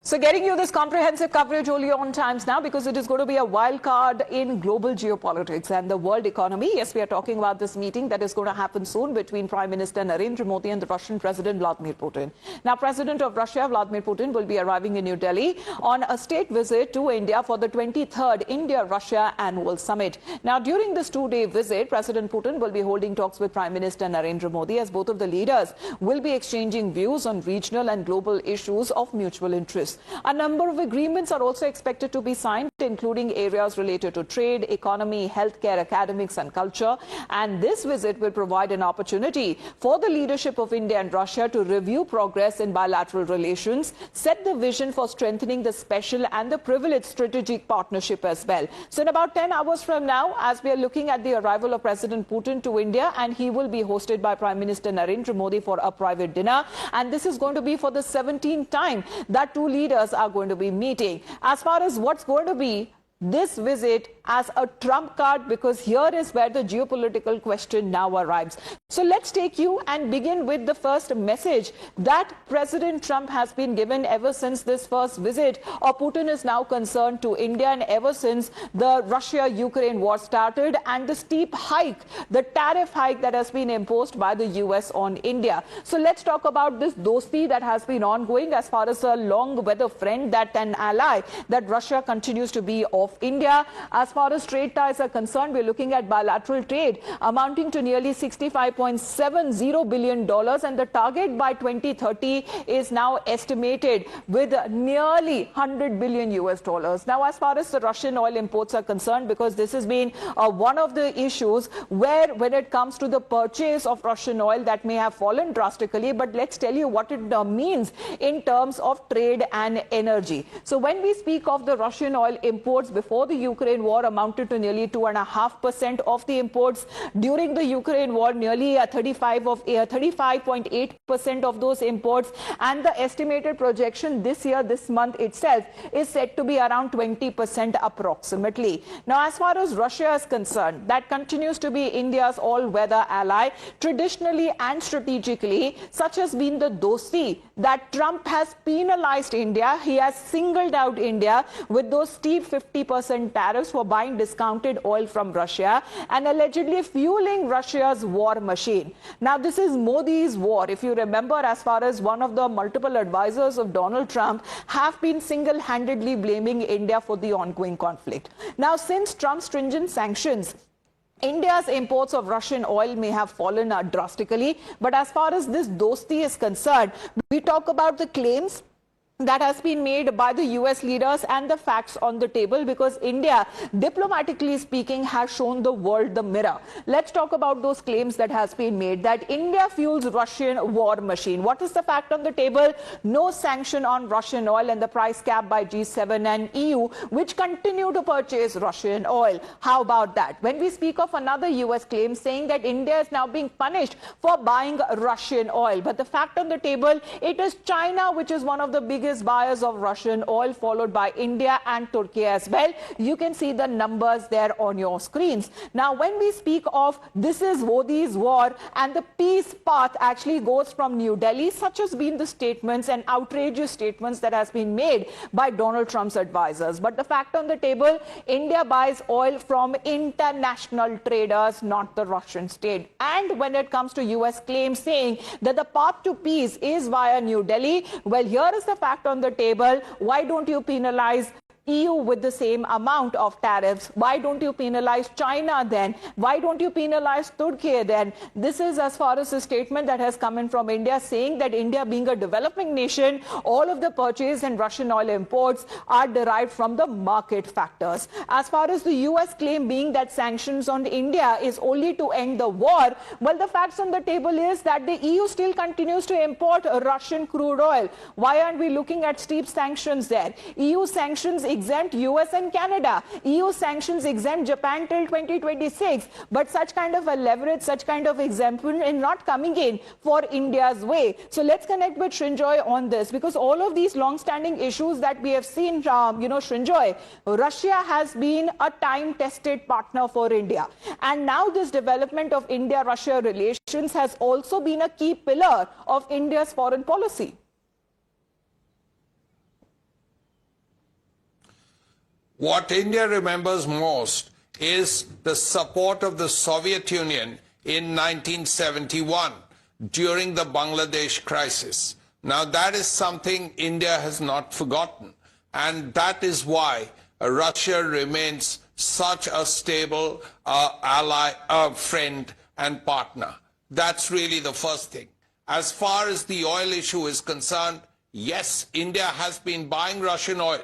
So getting you this comprehensive coverage only on Times Now, because it is going to be a wild card in global geopolitics and the world economy. Yes, we are talking about this meeting that is going to happen soon between Prime Minister Narendra Modi and the Russian President Vladimir Putin. Now, President of Russia Vladimir Putin will be arriving in New Delhi on a state visit to India for the 23rd India-Russia Annual Summit. Now, during this two-day visit, President Putin will be holding talks with Prime Minister Narendra Modi, as both of the leaders will be exchanging views on regional and global issues of mutual interest. A number of agreements are also expected to be signed, including areas related to trade, economy, healthcare, academics and culture. And this visit will provide an opportunity for the leadership of India and Russia to review progress in bilateral relations, set the vision for strengthening the special and the privileged strategic partnership as well. So in about 10 hours from now, as we are looking at the arrival of President Putin to India, and he will be hosted by Prime Minister Narendra Modi for a private dinner. And this is going to be for the 17th time that two leaders are going to be meeting. As far as what's going to be this visit as a trump card, because here is where the geopolitical question now arrives. So let's take you and begin with the first message that President Trump has been given ever since this first visit, or Putin is now concerned, to India, and ever since the Russia-Ukraine war started and the steep hike, the tariff hike that has been imposed by the US on India. So let's talk about this dosti that has been ongoing as far as a long-weather friend, that an ally that Russia continues to be of India. As far as trade ties are concerned, we're looking at bilateral trade amounting to nearly $65.70 billion, and the target by 2030 is now estimated with nearly $100 billion US. Now, as far as the Russian oil imports are concerned, because this has been one of the issues where when it comes to the purchase of Russian oil, that may have fallen drastically, but let's tell you what it means in terms of trade and energy. So when we speak of the Russian oil imports before the Ukraine war amounted to nearly 2.5% of the imports. During the Ukraine war, nearly 35.8% of those imports, and the estimated projection this year, this month itself, is said to be around 20% approximately. Now, as far as Russia is concerned, that continues to be India's all-weather ally, traditionally and strategically. Such has been the dosti that Trump has penalized India. He has singled out India with those steep 50% tariffs for buying discounted oil from Russia and allegedly fueling Russia's war machine. Now, this is Modi's war. If you remember, as far as one of the multiple advisors of Donald Trump have been single-handedly blaming India for the ongoing conflict. Now, since Trump's stringent sanctions, India's imports of Russian oil may have fallen drastically. But as far as this dosti is concerned, we talk about the claims that has been made by the US leaders and the facts on the table, because India, diplomatically speaking, has shown the world the mirror. Let's talk about those claims that has been made, that India fuels Russian war machine. What is the fact on the table? No sanction on Russian oil and the price cap by G7 and EU, which continue to purchase Russian oil. How about that? When we speak of another US claim saying that India is now being punished for buying Russian oil, but the fact on the table, it is China which is one of the biggest buyers of Russian oil, followed by India and Turkey as well. You can see the numbers there on your screens. Now, when we speak of this is Modi's war and the peace path actually goes from New Delhi, such has been the statements and outrageous statements that has been made by Donald Trump's advisors. But the fact on the table, India buys oil from international traders, not the Russian state. And when it comes to US claims saying that the path to peace is via New Delhi, well, here is the fact on the table. Why don't you penalize EU with the same amount of tariffs? Why don't you penalize China then? Why don't you penalize Turkey then? This is as far as a statement that has come in from India, saying that India, being a developing nation, all of the purchase and Russian oil imports are derived from the market factors. As far as the US claim being that sanctions on India is only to end the war, well, the facts on the table is that the EU still continues to import Russian crude oil. Why aren't we looking at steep sanctions there? EU sanctions exempt US and Canada. EU sanctions exempt Japan till 2026. But such kind of a leverage, such kind of exemption is not coming in for India's way. So let's connect with Srinjoy on this, because all of these long-standing issues that we have seen, Srinjoy, Russia has been a time-tested partner for India. And now this development of India-Russia relations has also been a key pillar of India's foreign policy. What India remembers most is the support of the Soviet Union in 1971 during the Bangladesh crisis. Now that is something India has not forgotten, and that is why Russia remains such a stable ally, friend and partner. That's really the first thing. As far as the oil issue is concerned, yes, India has been buying Russian oil,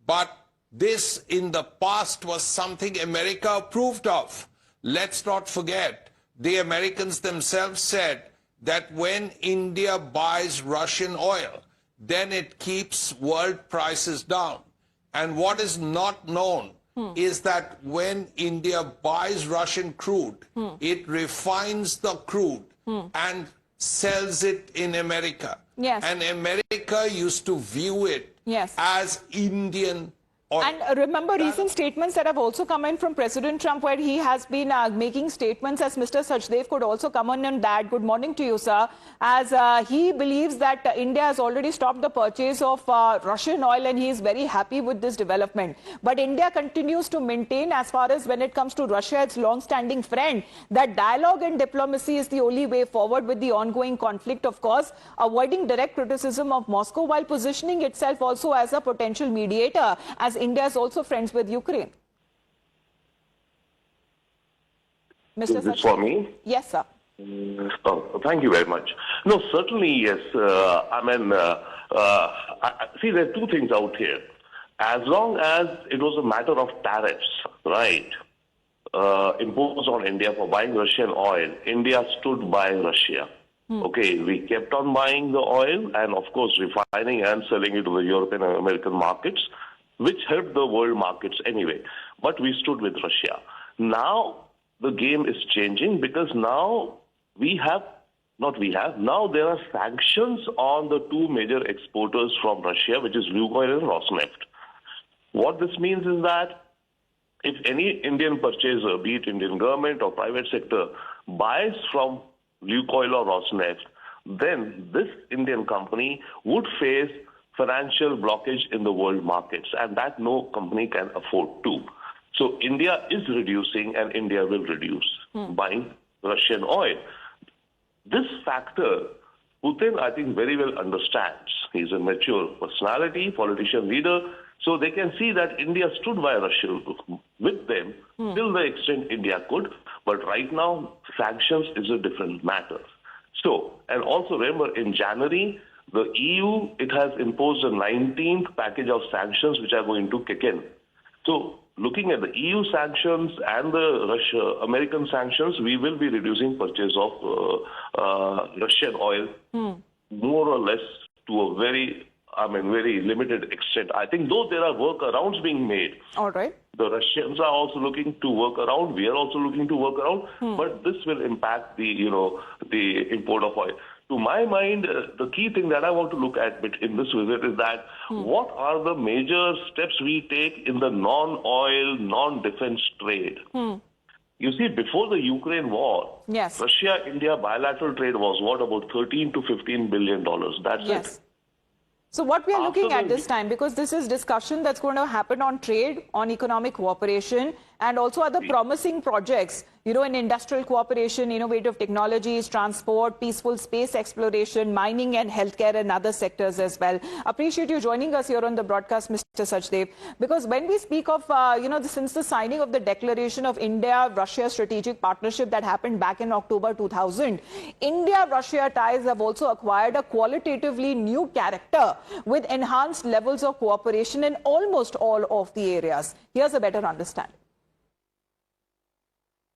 but this in the past was something America approved of. Let's not forget, the Americans themselves said that when India buys Russian oil, then it keeps world prices down. And what is not known is that when India buys Russian crude, it refines the crude and sells it in America. Yes. And America used to view it as Indian oil. And remember recent statements that have also come in from President Trump, where he has been making statements, as Mr. Sachdev could also come on that. Good morning to you, sir. As he believes that India has already stopped the purchase of Russian oil, and he is very happy with this development. But India continues to maintain, as far as when it comes to Russia, its long-standing friend, that dialogue and diplomacy is the only way forward with the ongoing conflict, of course, avoiding direct criticism of Moscow while positioning itself also as a potential mediator, as India is also friends with Ukraine. Mr. Is this for me? Yes, sir. Oh, thank you very much. No, certainly, yes. See, there are two things out here. As long as it was a matter of tariffs, right, imposed on India for buying Russian oil, India stood by Russia. Okay, we kept on buying the oil and, of course, refining and selling it to the European and American markets, which helped the world markets anyway. But we stood with Russia. Now the game is changing, because now now there are sanctions on the two major exporters from Russia, which is Lukoil and Rosneft. What this means is that if any Indian purchaser, be it Indian government or private sector, buys from Lukoil or Rosneft, then this Indian company would face financial blockage in the world markets, and that no company can afford to. So India is reducing, and India will reduce buying Russian oil. This factor, Putin, I think, very well understands. He's a mature personality, politician, leader, so they can see that India stood by Russia with them till the extent India could. But right now, sanctions is a different matter. So, and also remember, in January, the EU, it has imposed a 19th package of sanctions which are going to kick in. So, looking at the EU sanctions and the American sanctions, we will be reducing purchase of Russian oil more or less to a very limited extent. I think though there are workarounds being made. All right. The Russians are also looking to work around. We are also looking to work around. But this will impact the import of oil. To my mind, the key thing that I want to look at in this visit is that what are the major steps we take in the non-oil, non-defense trade? You see, before the Ukraine war, Russia-India bilateral trade was what, about $13 to $15 billion. That's it. So what we are looking at this time, because this is discussion that's going to happen on trade, on economic cooperation, and also other promising projects, in industrial cooperation, innovative technologies, transport, peaceful space exploration, mining and healthcare and other sectors as well. Appreciate you joining us here on the broadcast, Mr. Sachdev, because when we speak of, since the signing of the declaration of India-Russia strategic partnership that happened back in October 2000, India-Russia ties have also acquired a qualitatively new character with enhanced levels of cooperation in almost all of the areas. Here's a better understanding.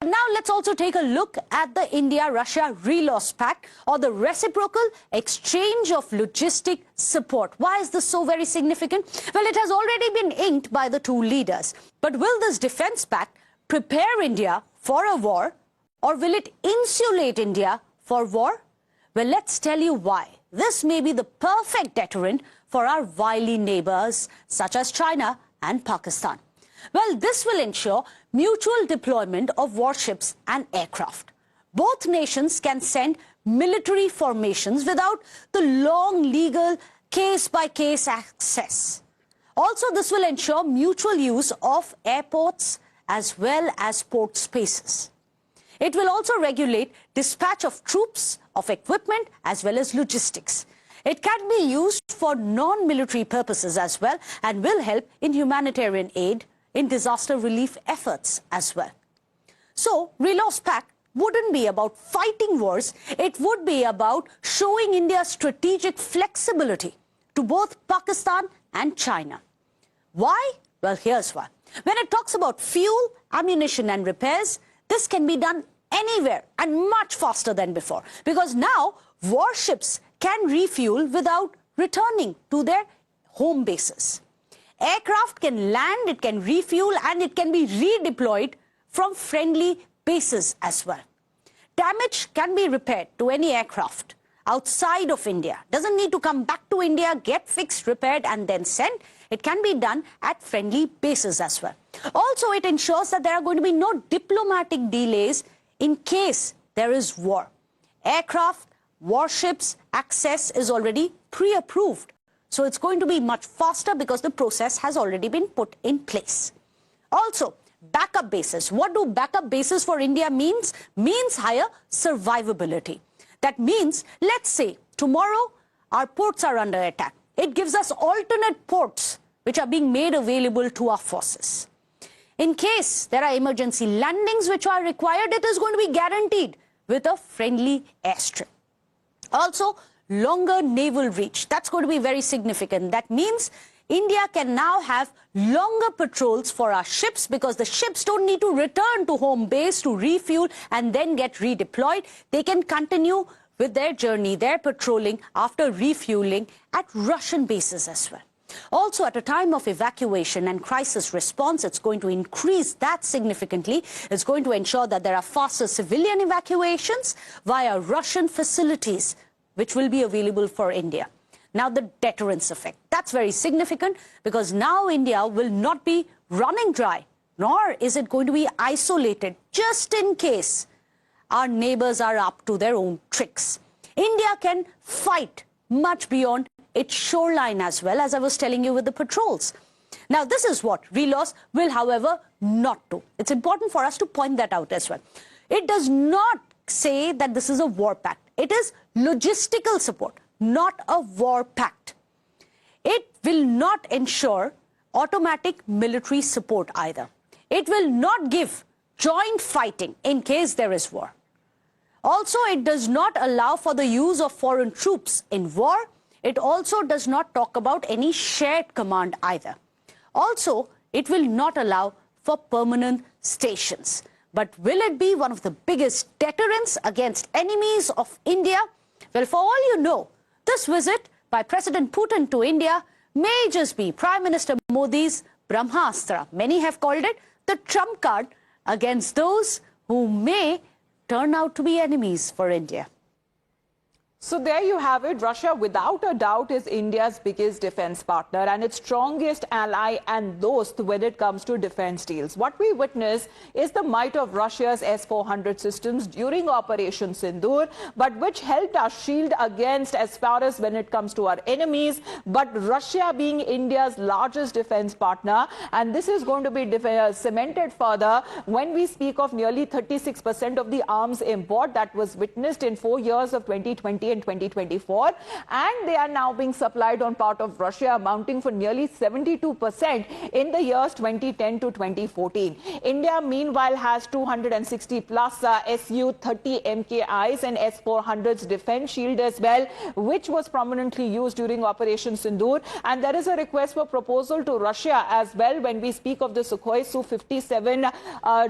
Now let's also take a look at the India-Russia Relos pact, or the reciprocal exchange of logistic support. Why is this so very significant? Well, it has already been inked by the two leaders. But will this defense pact prepare India for a war, or will it insulate India for war? Well, let's tell you why. This may be the perfect deterrent for our wily neighbors such as China and Pakistan. Well, this will ensure mutual deployment of warships and aircraft. Both nations can send military formations without the long legal case-by-case access. Also, this will ensure mutual use of airports as well as port spaces. It will also regulate dispatch of troops, of equipment, as well as logistics. It can be used for non-military purposes as well and will help in humanitarian aid, in disaster relief efforts as well. So, Relos pact wouldn't be about fighting wars, it would be about showing India's strategic flexibility to both Pakistan and China. Why? Well, here's why. When it talks about fuel, ammunition and repairs, this can be done anywhere and much faster than before, because now warships can refuel without returning to their home bases. Aircraft can land, it can refuel, and it can be redeployed from friendly bases as well. Damage can be repaired to any aircraft outside of India. Doesn't need to come back to India, get fixed, repaired, and then sent. It can be done at friendly bases as well. Also, it ensures that there are going to be no diplomatic delays in case there is war. Aircraft, warships, access is already pre-approved. So it's going to be much faster because the process has already been put in place. Also, backup bases. What do backup bases for India means? Means higher survivability. That means, let's say, tomorrow our ports are under attack. It gives us alternate ports which are being made available to our forces. In case there are emergency landings which are required, it is going to be guaranteed with a friendly airstrip. Also, longer naval reach. That's going to be very significant. That means India can now have longer patrols for our ships because the ships don't need to return to home base to refuel and then get redeployed. They can continue with their journey, their patrolling after refueling at Russian bases as well. Also, at a time of evacuation and crisis response, it's going to increase that significantly. It's going to ensure that there are faster civilian evacuations via Russian facilities, which will be available for India. Now, the deterrence effect. That's very significant because now India will not be running dry, nor is it going to be isolated just in case our neighbors are up to their own tricks. India can fight much beyond its shoreline as well, as I was telling you with the patrols. Now, this is what Relos will, however, not do. It's important for us to point that out as well. It does not say that this is a war pact. It is logistical support, not a war pact. It will not ensure automatic military support either. It will not give joint fighting in case there is war. Also, it does not allow for the use of foreign troops in war. It also does not talk about any shared command either. Also, it will not allow for permanent stations. But will it be one of the biggest deterrents against enemies of India? Well, for all you know, this visit by President Putin to India may just be Prime Minister Modi's Brahmastra. Many have called it the trump card against those who may turn out to be enemies for India. So there you have it. Russia, without a doubt, is India's biggest defense partner and its strongest ally and dost when it comes to defense deals. What we witness is the might of Russia's S-400 systems during Operation Sindoor, but which helped us shield against as far as when it comes to our enemies. But Russia being India's largest defense partner, and this is going to be cemented further when we speak of nearly 36% of the arms import that was witnessed in 4 years of 2020 and 2024, and they are now being supplied on part of Russia, amounting for nearly 72% in the years 2010 to 2014. India, meanwhile, has 260 plus Su-30 MKIs and S-400s defense shield as well, which was prominently used during Operation Sindoor. And there is a request for proposal to Russia as well when we speak of the Sukhoi Su-57.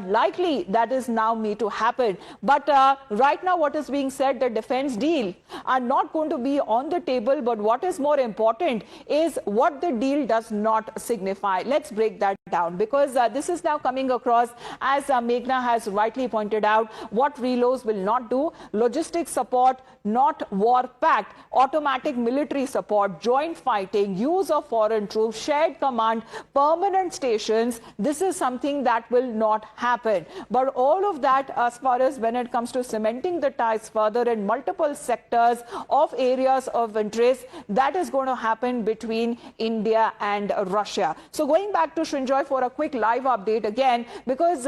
Likely that is now made to happen. But right now, what is being said, the defense deal are not going to be on the table, but what is more important is what the deal does not signify. Let's break that down, because this is now coming across, as Meghna has rightly pointed out, what Relos will not do: logistic support, not war pact, automatic military support, joint fighting, use of foreign troops, shared command, permanent stations. This is something that will not happen. But all of that, as far as when it comes to cementing the ties further in multiple sectors, sectors, of areas of interest. That is going to happen between India and Russia. So going back to Srinjoy for a quick live update again, because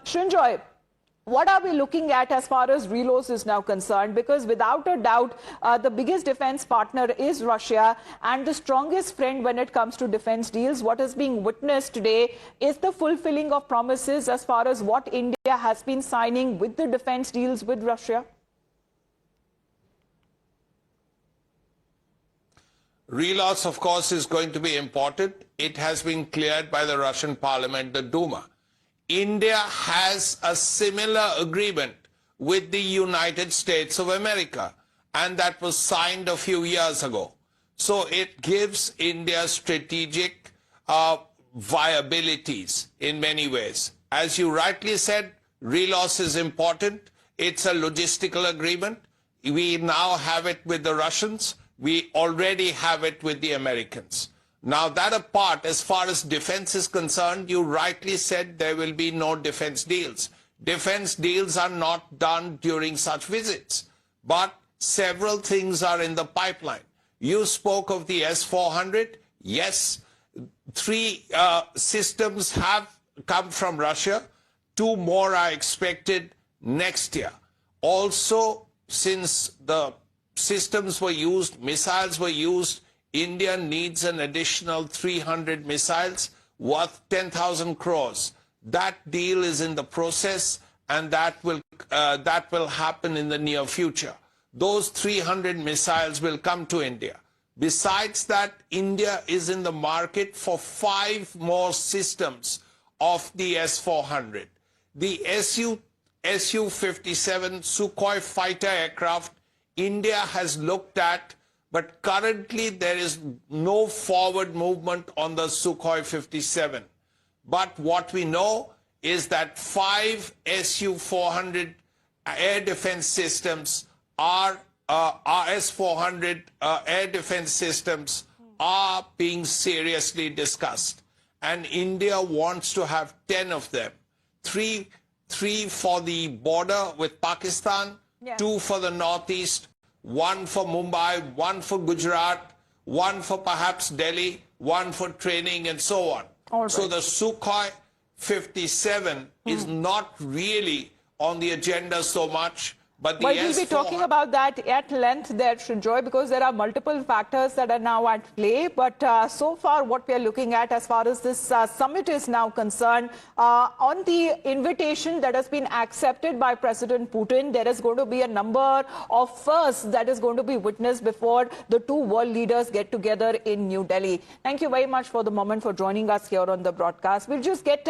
Srinjoy, what are we looking at as far as Relos is now concerned? Because without a doubt, the biggest defense partner is Russia and the strongest friend when it comes to defense deals. What is being witnessed today is the fulfilling of promises as far as what India has been signing with the defense deals with Russia. Relos, of course, is going to be important. It has been cleared by the Russian parliament, the Duma. India has a similar agreement with the United States of America, and that was signed a few years ago. So it gives India strategic viabilities in many ways. As you rightly said, Relos is important. It's a logistical agreement. We now have it with the Russians. We already have it with the Americans. Now, that apart, as far as defense is concerned, you rightly said there will be no defense deals. Defense deals are not done during such visits, but several things are in the pipeline. You spoke of the S-400. Yes, 3 systems have come from Russia. 2 more are expected next year. Also, since the systems were used, missiles were used, India needs an additional 300 missiles worth 10,000 crores. That deal is in the process, and that will happen in the near future. Those 300 missiles will come to India. Besides that, India is in the market for 5 more systems of the S-400. The Su-57 Sukhoi fighter aircraft, India has looked at, but currently there is no forward movement on the Sukhoi 57. But what we know is that 5 Su-400 air defense systems are S-400 air defense systems are being seriously discussed. And India wants to have 10 of them. 3 for the border with Pakistan, 2 for the Northeast, 1 for Mumbai, 1 for Gujarat, 1 for perhaps Delhi, 1 for training, and so on. Right. So the Sukhoi 57 is not really on the agenda so much. But the we'll be talking about that at length there, Srinjoy, because there are multiple factors that are now at play. But so far, what we are looking at as far as this summit is now concerned, on the invitation that has been accepted by President Putin, there is going to be a number of firsts that is going to be witnessed before the 2 world leaders get together in New Delhi. Thank you very much for the moment for joining us here on the broadcast. We'll just get